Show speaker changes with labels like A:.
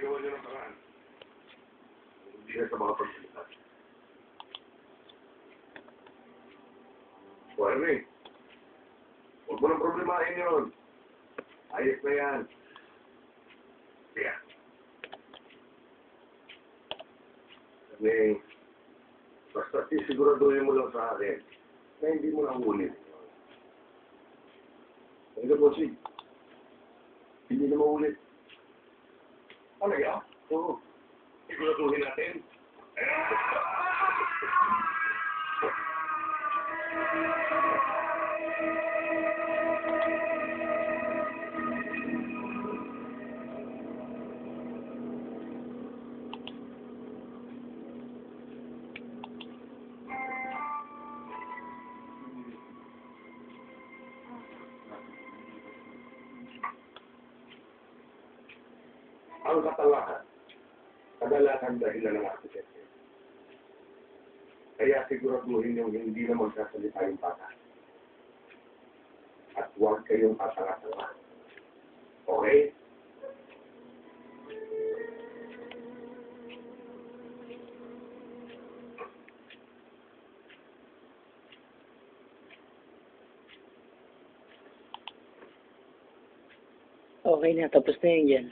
A: gawa niyo ng paraan. Hindi na sa mga pagsalita. So, Ernie, huwag mo nang problemahin yun. Ayos na yan. Yeah. Ernie, basta sisiguraduhin mo lang sa akin na hindi mo na ulit. Ano ka, Bossy? Hindi na maulit. Ano yan? Oo. Siguraduhin natin. Ang katangahan, kadalasan dahilan ng aksidente. Kaya siguraduhin yung hindi na magsasalita yung bata. At huwag kayong tatanga-tanga. Okay?
B: Okay na, tapos na yun dyan.